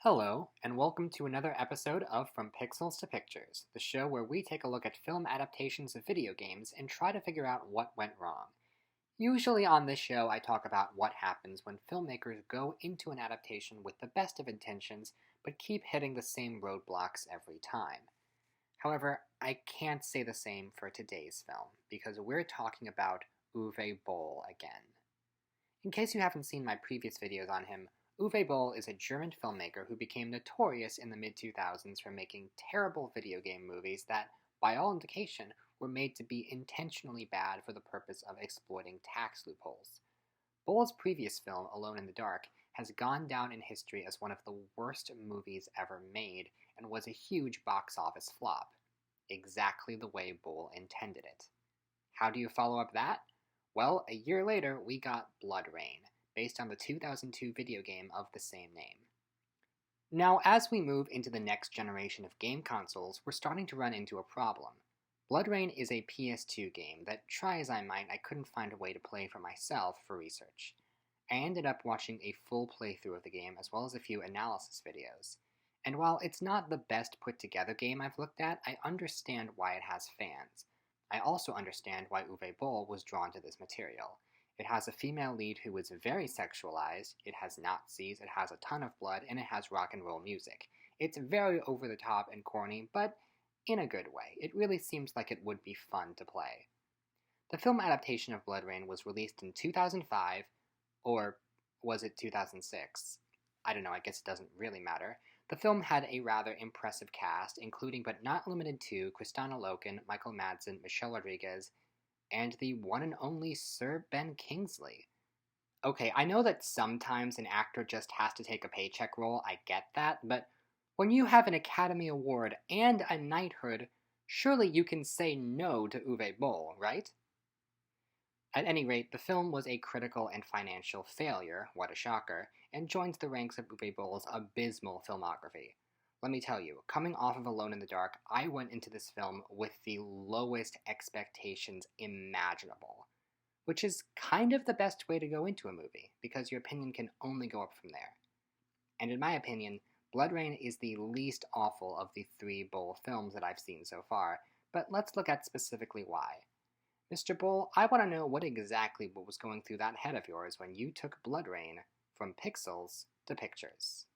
Hello, and welcome to another episode of From Pixels to Pictures, the show where we take a look at film adaptations of video games and try to figure out what went wrong. Usually on this show, I talk about what happens when filmmakers go into an adaptation with the best of intentions but keep hitting the same roadblocks every time. However, I can't say the same for today's film, because we're talking about Uwe Boll again. In case you haven't seen my previous videos on him, Uwe Boll is a German filmmaker who became notorious in the mid-2000s for making terrible video game movies that, by all indication, were made to be intentionally bad for the purpose of exploiting tax loopholes. Boll's previous film, Alone in the Dark, has gone down in history as one of the worst movies ever made and was a huge box office flop. Exactly the way Boll intended it. How do you follow up that? Well, a year later, we got Bloodrayne, based on the 2002 video game of the same name. Now, as we move into the next generation of game consoles, we're starting to run into a problem. Bloodrayne is a PS2 game that, try as I might, I couldn't find a way to play for myself for research. I ended up watching a full playthrough of the game as well as a few analysis videos. And while it's not the best put together game I've looked at, I understand why it has fans. I also understand why Uwe Boll was drawn to this material. It has a female lead who is very sexualized, it has Nazis, it has a ton of blood, and it has rock and roll music. It's very over the top and corny, but in a good way. It really seems like it would be fun to play. The film adaptation of Bloodrayne was released in 2005, or was it 2006? I don't know, I guess it doesn't really matter. The film had a rather impressive cast, including but not limited to Kristanna Loken, Michael Madsen, Michelle Rodriguez, and the one and only Sir Ben Kingsley. Okay, I know that sometimes an actor just has to take a paycheck role, I get that, but when you have an Academy Award and a knighthood, surely you can say no to Uwe Boll, right? At any rate, the film was a critical and financial failure, what a shocker, and joins the ranks of Uwe Boll's abysmal filmography. Let me tell you, coming off of Alone in the Dark, I went into this film with the lowest expectations imaginable, which is kind of the best way to go into a movie, because your opinion can only go up from there. And in my opinion, Bloodrayne is the least awful of the three Boll films that I've seen so far, but let's look at specifically why. Mr. Boll, I want to know what was going through that head of yours when you took Bloodrayne from pixels to pictures.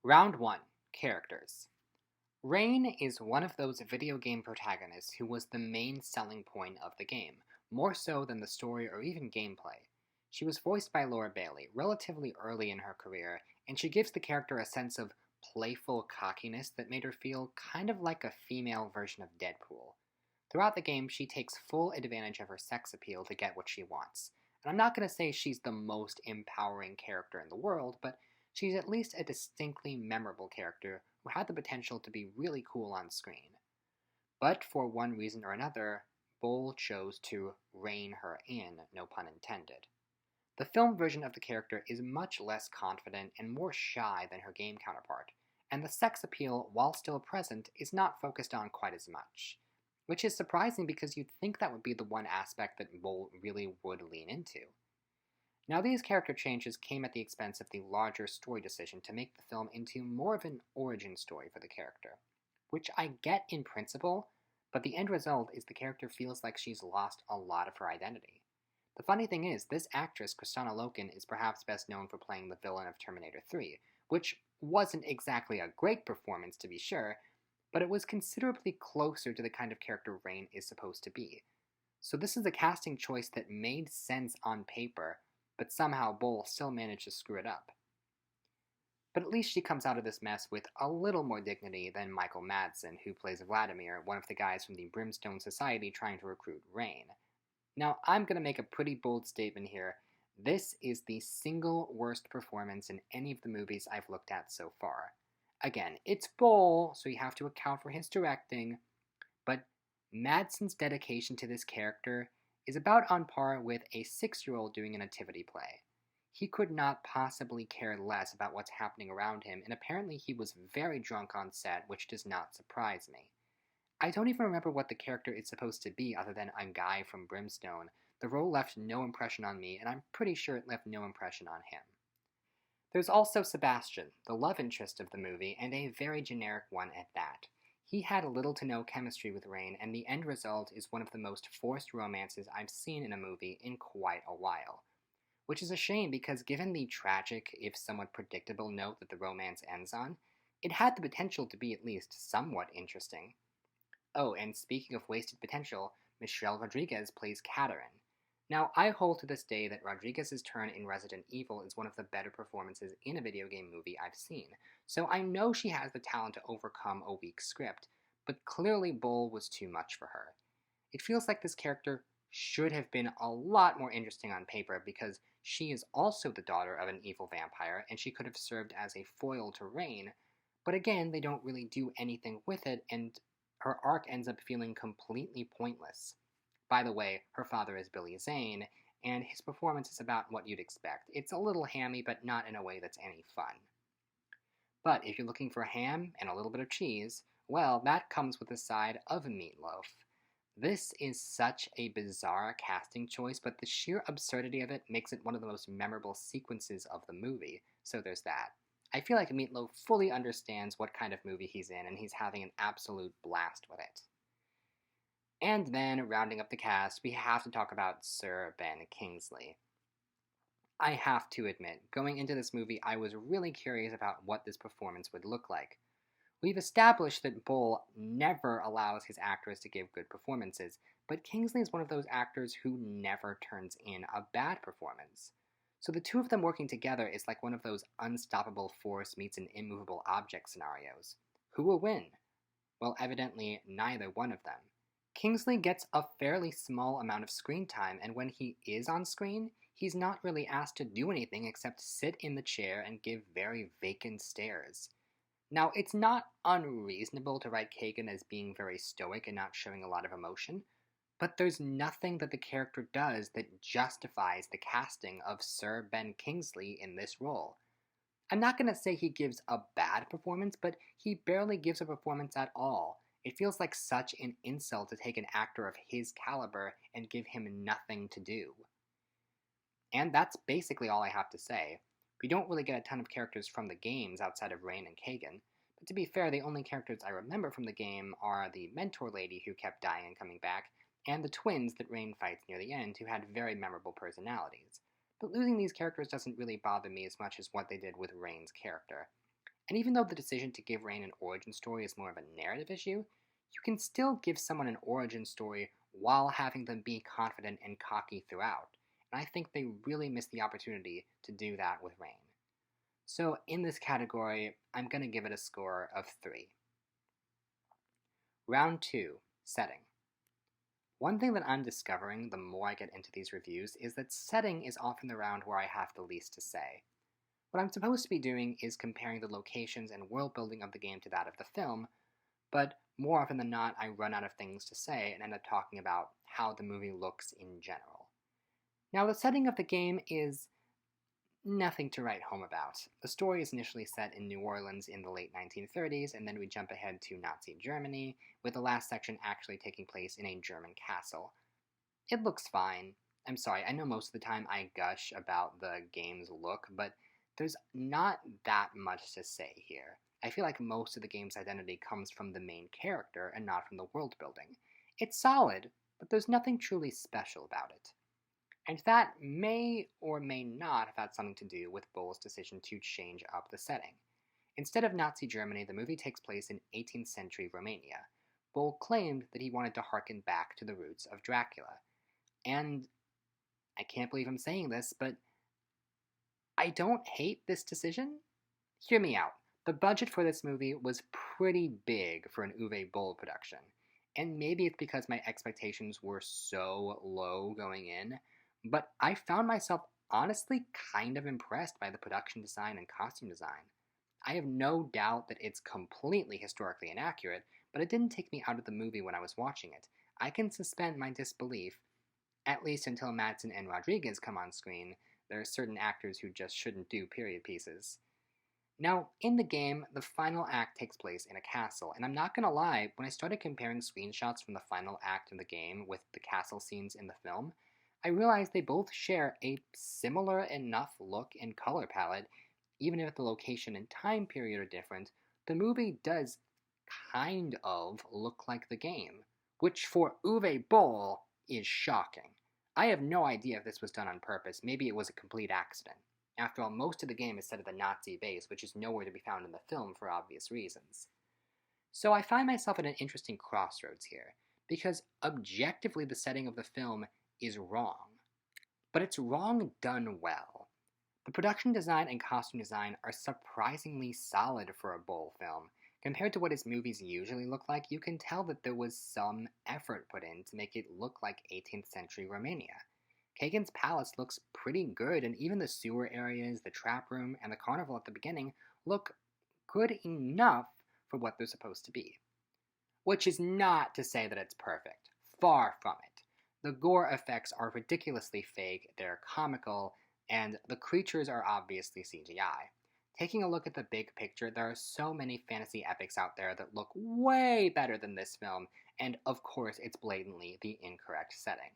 Round 1. Characters. Rain is one of those video game protagonists who was the main selling point of the game, more so than the story or even gameplay. She was voiced by Laura Bailey relatively early in her career, and she gives the character a sense of playful cockiness that made her feel kind of like a female version of Deadpool. Throughout the game, she takes full advantage of her sex appeal to get what she wants. And I'm not going to say she's the most empowering character in the world, but she's at least a distinctly memorable character who had the potential to be really cool on screen. But for one reason or another, Boll chose to rein her in, no pun intended. The film version of the character is much less confident and more shy than her game counterpart, and the sex appeal, while still present, is not focused on quite as much. Which is surprising because you'd think that would be the one aspect that Boll really would lean into. Now, these character changes came at the expense of the larger story decision to make the film into more of an origin story for the character, which I get in principle, but the end result is the character feels like she's lost a lot of her identity. The funny thing is, this actress, Kristanna Loken, is perhaps best known for playing the villain of Terminator 3, which wasn't exactly a great performance to be sure, but it was considerably closer to the kind of character Rain is supposed to be. So this is a casting choice that made sense on paper, but somehow Boll still managed to screw it up. But at least she comes out of this mess with a little more dignity than Michael Madsen, who plays Vladimir, one of the guys from the Brimstone Society trying to recruit Rain. Now, I'm going to make a pretty bold statement here. This is the single worst performance in any of the movies I've looked at so far. Again, it's Bull, so you have to account for his directing, but Madsen's dedication to this character is about on par with a 6-year-old doing a nativity play. He could not possibly care less about what's happening around him, and apparently he was very drunk on set, which does not surprise me. I don't even remember what the character is supposed to be other than a guy from Brimstone. The role left no impression on me, and I'm pretty sure it left no impression on him. There's also Sebastian, the love interest of the movie, and a very generic one at that. He had little to no chemistry with Rain, and the end result is one of the most forced romances I've seen in a movie in quite a while. Which is a shame because given the tragic, if somewhat predictable note that the romance ends on, it had the potential to be at least somewhat interesting. Oh, and speaking of wasted potential, Michelle Rodriguez plays Catherine. Now, I hold to this day that Rodriguez's turn in Resident Evil is one of the better performances in a video game movie I've seen, so I know she has the talent to overcome a weak script, but clearly Bull was too much for her. It feels like this character should have been a lot more interesting on paper because she is also the daughter of an evil vampire and she could have served as a foil to Rain, but again, they don't really do anything with it and her arc ends up feeling completely pointless. By the way, her father is Billy Zane, and his performance is about what you'd expect. It's a little hammy, but not in a way that's any fun. But if you're looking for ham and a little bit of cheese, well, that comes with a side of meatloaf. This is such a bizarre casting choice, but the sheer absurdity of it makes it one of the most memorable sequences of the movie, so there's that. I feel like Meatloaf fully understands what kind of movie he's in, and he's having an absolute blast with it. And then, rounding up the cast, we have to talk about Sir Ben Kingsley. I have to admit, going into this movie, I was really curious about what this performance would look like. We've established that Bull never allows his actors to give good performances, but Kingsley is one of those actors who never turns in a bad performance. So the two of them working together is like one of those unstoppable force meets an immovable object scenarios. Who will win? Well, evidently, neither one of them. Kingsley gets a fairly small amount of screen time, and when he is on screen, he's not really asked to do anything except sit in the chair and give very vacant stares. Now, it's not unreasonable to write Kagan as being very stoic and not showing a lot of emotion, but there's nothing that the character does that justifies the casting of Sir Ben Kingsley in this role. I'm not going to say he gives a bad performance, but he barely gives a performance at all. It feels like such an insult to take an actor of his caliber and give him nothing to do. And that's basically all I have to say. We don't really get a ton of characters from the games outside of Rain and Kagan, but to be fair, the only characters I remember from the game are the mentor lady who kept dying and coming back, and the twins that Rain fights near the end who had very memorable personalities. But losing these characters doesn't really bother me as much as what they did with Rain's character. And even though the decision to give Rain an origin story is more of a narrative issue, you can still give someone an origin story while having them be confident and cocky throughout. And I think they really missed the opportunity to do that with Rain. So in this category, I'm going to give it a score of 3. Round 2, setting. One thing that I'm discovering the more I get into these reviews is that setting is often the round where I have the least to say. What I'm supposed to be doing is comparing the locations and world building of the game to that of the film, but more often than not, I run out of things to say and end up talking about how the movie looks in general. Now, the setting of the game is nothing to write home about. The story is initially set in New Orleans in the late 1930s, and then we jump ahead to Nazi Germany, with the last section actually taking place in a German castle. It looks fine. I'm sorry, I know most of the time I gush about the game's look, but there's not that much to say here. I feel like most of the game's identity comes from the main character and not from the world building. It's solid, but there's nothing truly special about it. And that may or may not have had something to do with Bull's decision to change up the setting. Instead of Nazi Germany, the movie takes place in 18th century Romania. Bull claimed that he wanted to harken back to the roots of Dracula. And I can't believe I'm saying this, but I don't hate this decision. Hear me out. The budget for this movie was pretty big for an Uwe Boll production. And maybe it's because my expectations were so low going in, but I found myself honestly kind of impressed by the production design and costume design. I have no doubt that it's completely historically inaccurate, but it didn't take me out of the movie when I was watching it. I can suspend my disbelief, at least until Madsen and Rodriguez come on screen. There are certain actors who just shouldn't do period pieces. Now, in the game, the final act takes place in a castle, and I'm not gonna lie, when I started comparing screenshots from the final act of the game with the castle scenes in the film, I realized they both share a similar enough look and color palette. Even if the location and time period are different, the movie does kind of look like the game, which for Uwe Boll is shocking. I have no idea if this was done on purpose. Maybe it was a complete accident. After all, most of the game is set at the Nazi base, which is nowhere to be found in the film for obvious reasons. So I find myself at an interesting crossroads here, because objectively the setting of the film is wrong. But it's wrong done well. The production design and costume design are surprisingly solid for a Boll film. Compared to what his movies usually look like, you can tell that there was some effort put in to make it look like 18th century Romania. Kagan's palace looks pretty good, and even the sewer areas, the trap room, and the carnival at the beginning look good enough for what they're supposed to be. Which is not to say that it's perfect. Far from it. The gore effects are ridiculously fake, they're comical, and the creatures are obviously CGI. Taking a look at the big picture, there are so many fantasy epics out there that look way better than this film, and of course it's blatantly the incorrect setting.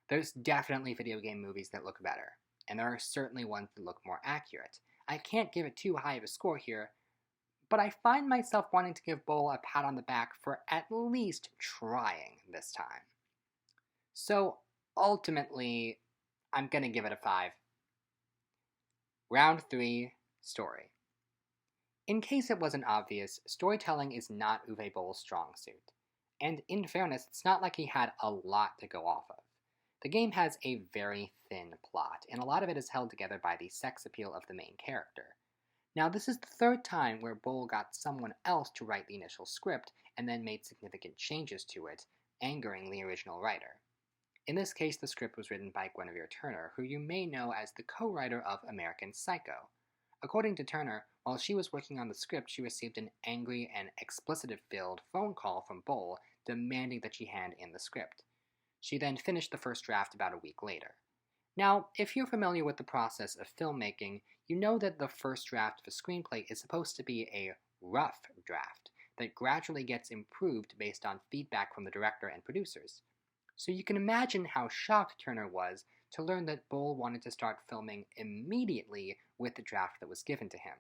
There's definitely video game movies that look better, and there are certainly ones that look more accurate. I can't give it too high of a score here, but I find myself wanting to give Boll a pat on the back for at least trying this time. So, ultimately, I'm gonna give it a 5. Round 3, Story. In case it wasn't obvious, storytelling is not Uwe Boll's strong suit. And in fairness, it's not like he had a lot to go off of. The game has a very thin plot, and a lot of it is held together by the sex appeal of the main character. Now, this is the third time where Boll got someone else to write the initial script and then made significant changes to it, angering the original writer. In this case, the script was written by Guinevere Turner, who you may know as the co-writer of American Psycho. According to Turner, while she was working on the script, she received an angry and expletive-filled phone call from Boll demanding that she hand in the script. She then finished the first draft about a week later. Now, if you're familiar with the process of filmmaking, you know that the first draft of a screenplay is supposed to be a rough draft that gradually gets improved based on feedback from the director and producers. So you can imagine how shocked Turner was to learn that Boll wanted to start filming immediately with the draft that was given to him.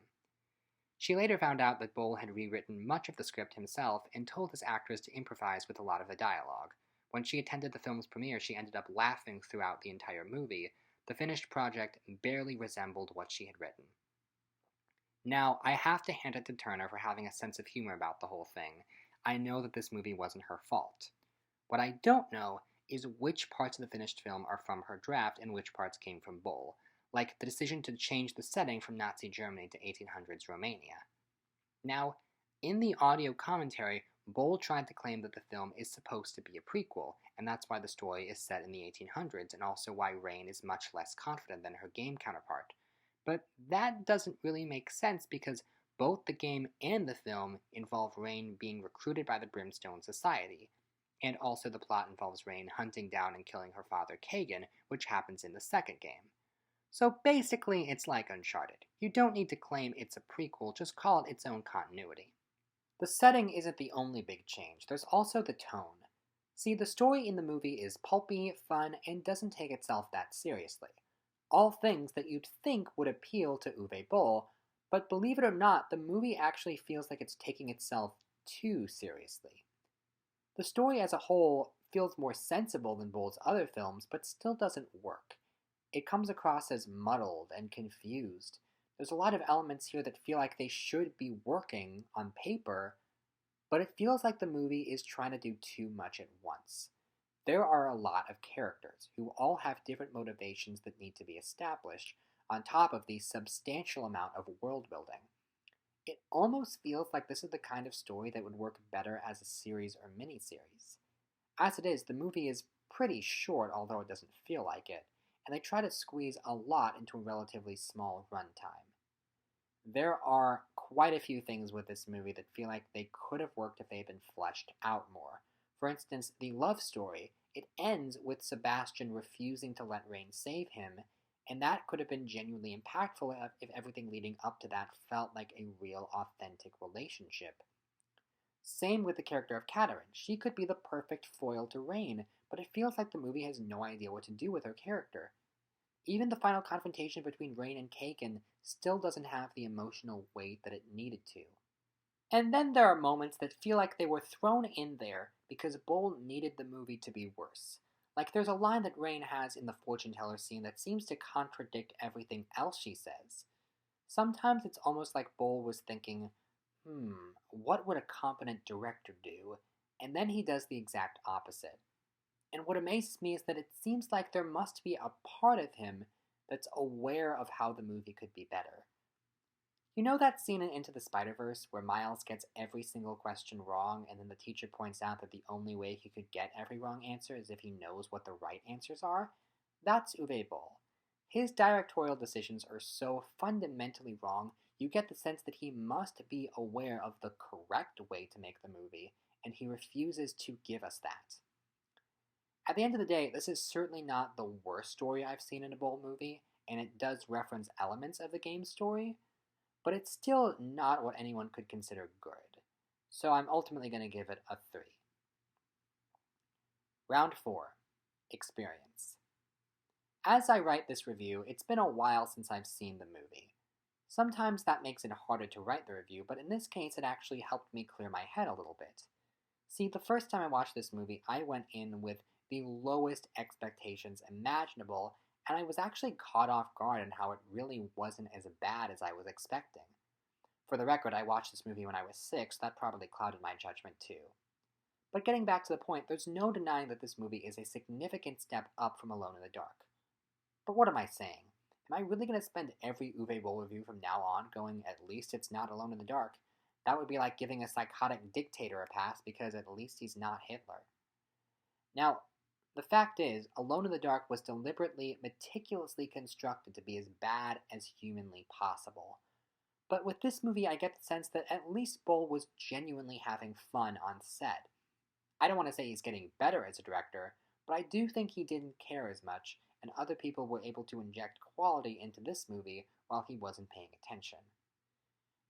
She later found out that Boll had rewritten much of the script himself and told his actors to improvise with a lot of the dialogue. When she attended the film's premiere, she ended up laughing throughout the entire movie. The finished project barely resembled what she had written. Now, I have to hand it to Turner for having a sense of humor about the whole thing. I know that this movie wasn't her fault. What I don't know is which parts of the finished film are from her draft and which parts came from Boll, like the decision to change the setting from Nazi Germany to 1800s Romania. Now, in the audio commentary, Boll tried to claim that the film is supposed to be a prequel, and that's why the story is set in the 1800s, and also why Rain is much less confident than her game counterpart. But that doesn't really make sense because both the game and the film involve Rain being recruited by the Brimstone Society, and also the plot involves Rain hunting down and killing her father Kagan, which happens in the second game. So basically, it's like Uncharted. You don't need to claim it's a prequel, just call it its own continuity. The setting isn't the only big change, there's also the tone. See, the story in the movie is pulpy, fun, and doesn't take itself that seriously. All things that you'd think would appeal to Uwe Boll, but believe it or not, the movie actually feels like it's taking itself too seriously. The story as a whole feels more sensible than Boll's other films, but still doesn't work. It comes across as muddled and confused. There's a lot of elements here that feel like they should be working on paper, but it feels like the movie is trying to do too much at once. There are a lot of characters who all have different motivations that need to be established, on top of the substantial amount of world building. It almost feels like this is the kind of story that would work better as a series or miniseries. As it is, the movie is pretty short, although it doesn't feel like it, and they try to squeeze a lot into a relatively small runtime. There are quite a few things with this movie that feel like they could have worked if they had been fleshed out more. For instance, the love story, it ends with Sebastian refusing to let Rain save him, and that could have been genuinely impactful if everything leading up to that felt like a real, authentic relationship. Same with the character of Katerin. She could be the perfect foil to Rain, but it feels like the movie has no idea what to do with her character. Even the final confrontation between Rain and Kaken still doesn't have the emotional weight that it needed to. And then there are moments that feel like they were thrown in there because Bull needed the movie to be worse. Like there's a line that Rain has in the fortune teller scene that seems to contradict everything else she says. Sometimes it's almost like Bull was thinking, what would a competent director do? And then he does the exact opposite. And what amazes me is that it seems like there must be a part of him that's aware of how the movie could be better. You know that scene in Into the Spider-Verse where Miles gets every single question wrong and then the teacher points out that the only way he could get every wrong answer is if he knows what the right answers are? That's Uwe Boll. His directorial decisions are so fundamentally wrong, you get the sense that he must be aware of the correct way to make the movie, and he refuses to give us that. At the end of the day, this is certainly not the worst story I've seen in a Boll movie, and it does reference elements of the game's story, but it's still not what anyone could consider good. So I'm ultimately going to give it a 3. Round 4. Experience. As I write this review, it's been a while since I've seen the movie. Sometimes that makes it harder to write the review, but in this case it actually helped me clear my head a little bit. See, the first time I watched this movie, I went in with the lowest expectations imaginable, and I was actually caught off guard in how it really wasn't as bad as I was expecting. For the record, I watched this movie when I was 6, that probably clouded my judgment too. But getting back to the point, there's no denying that this movie is a significant step up from Alone in the Dark. But what am I saying? Am I really going to spend every Uwe Boll review from now on going, at least it's not Alone in the Dark? That would be like giving a psychotic dictator a pass because at least he's not Hitler. Now, the fact is, Alone in the Dark was deliberately, meticulously constructed to be as bad as humanly possible. But with this movie, I get the sense that at least Boll was genuinely having fun on set. I don't want to say he's getting better as a director, but I do think he didn't care as much, and other people were able to inject quality into this movie while he wasn't paying attention.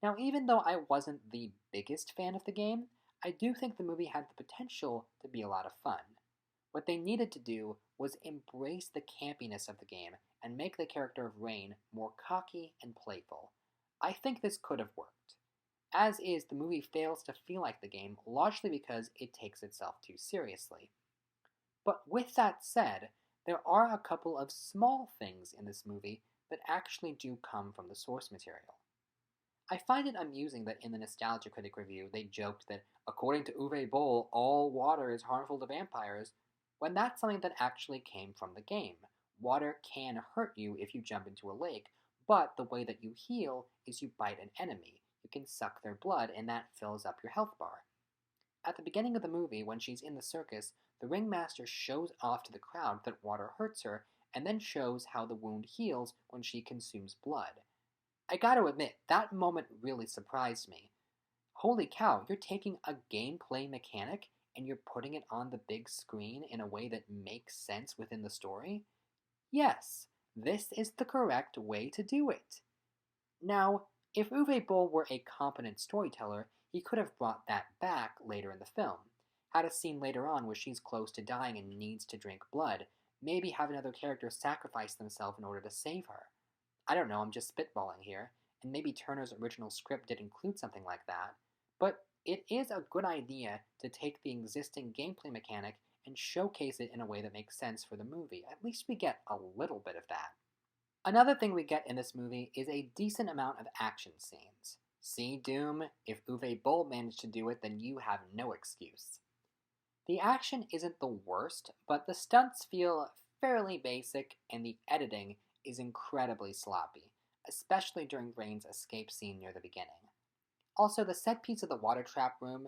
Now, even though I wasn't the biggest fan of the game, I do think the movie had the potential to be a lot of fun. What they needed to do was embrace the campiness of the game and make the character of Rain more cocky and playful. I think this could have worked. As is, the movie fails to feel like the game, largely because it takes itself too seriously. But with that said, there are a couple of small things in this movie that actually do come from the source material. I find it amusing that in the Nostalgia Critic review they joked that, according to Uwe Boll, all water is harmful to vampires, when that's something that actually came from the game. Water can hurt you if you jump into a lake, but the way that you heal is you bite an enemy. You can suck their blood, and that fills up your health bar. At the beginning of the movie, when she's in the circus, the ringmaster shows off to the crowd that water hurts her, and then shows how the wound heals when she consumes blood. I gotta admit, that moment really surprised me. Holy cow, you're taking a gameplay mechanic and you're putting it on the big screen in a way that makes sense within the story? Yes, this is the correct way to do it. Now, if Uwe Boll were a competent storyteller, he could have brought that back later in the film. Had a scene later on where she's close to dying and needs to drink blood, maybe have another character sacrifice themselves in order to save her. I don't know, I'm just spitballing here, and maybe Turner's original script did include something like that, but it is a good idea to take the existing gameplay mechanic and showcase it in a way that makes sense for the movie. At least we get a little bit of that. Another thing we get in this movie is a decent amount of action scenes. See, Doom, if Uwe Boll managed to do it, then you have no excuse. The action isn't the worst, but the stunts feel fairly basic, and the editing is incredibly sloppy, especially during Rain's escape scene near the beginning. Also, the set piece of the water trap room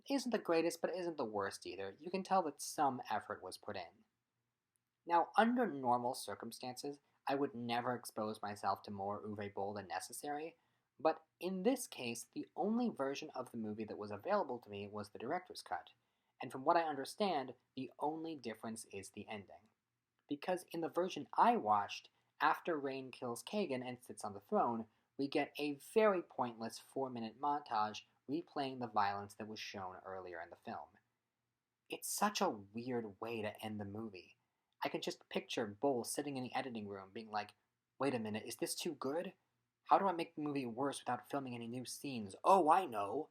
isn't the greatest, but isn't the worst either. You can tell that some effort was put in. Now, under normal circumstances, I would never expose myself to more Uwe Boll than necessary, but in this case, the only version of the movie that was available to me was the director's cut, and from what I understand, the only difference is the ending. Because in the version I watched, after Rain kills Kagan and sits on the throne, we get a very pointless 4-minute montage replaying the violence that was shown earlier in the film. It's such a weird way to end the movie. I can just picture Bull sitting in the editing room being like, wait a minute, is this too good? How do I make the movie worse without filming any new scenes? Oh, I know!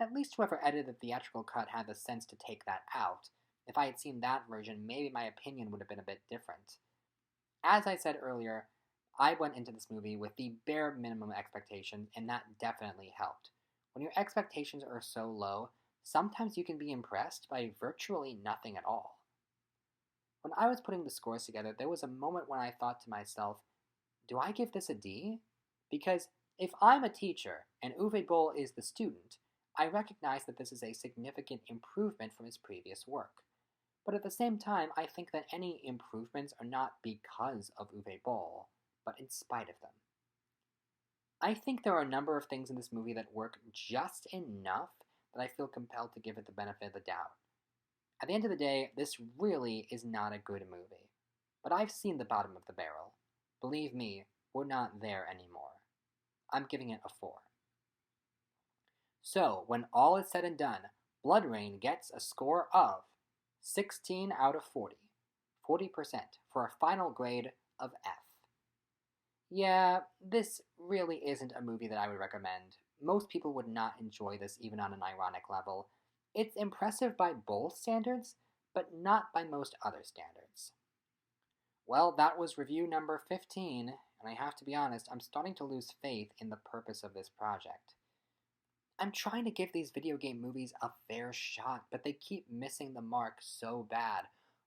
At least whoever edited the theatrical cut had the sense to take that out. If I had seen that version, maybe my opinion would have been a bit different. As I said earlier, I went into this movie with the bare minimum expectations, and that definitely helped. When your expectations are so low, sometimes you can be impressed by virtually nothing at all. When I was putting the scores together, there was a moment when I thought to myself, do I give this a D? Because if I'm a teacher and Uwe Boll is the student, I recognize that this is a significant improvement from his previous work. But at the same time, I think that any improvements are not because of Uwe Boll, but in spite of them. I think there are a number of things in this movie that work just enough that I feel compelled to give it the benefit of the doubt. At the end of the day, this really is not a good movie. But I've seen the bottom of the barrel. Believe me, we're not there anymore. I'm giving it a 4. So, when all is said and done, Bloodrayne gets a score of 16 out of 40, 40%, for a final grade of F. Yeah, this really isn't a movie that I would recommend. Most people would not enjoy this even on an ironic level. It's impressive by both standards, but not by most other standards. Well, that was review number 15, and I have to be honest, I'm starting to lose faith in the purpose of this project. I'm trying to give these video game movies a fair shot, but they keep missing the mark so bad.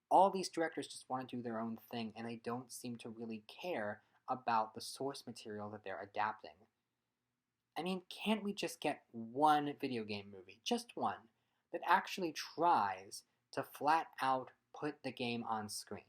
All these directors just want to do their own thing, and they don't seem to really care about the source material that they're adapting. I mean, can't we just get one video game movie, just one, that actually tries to flat out put the game on screen?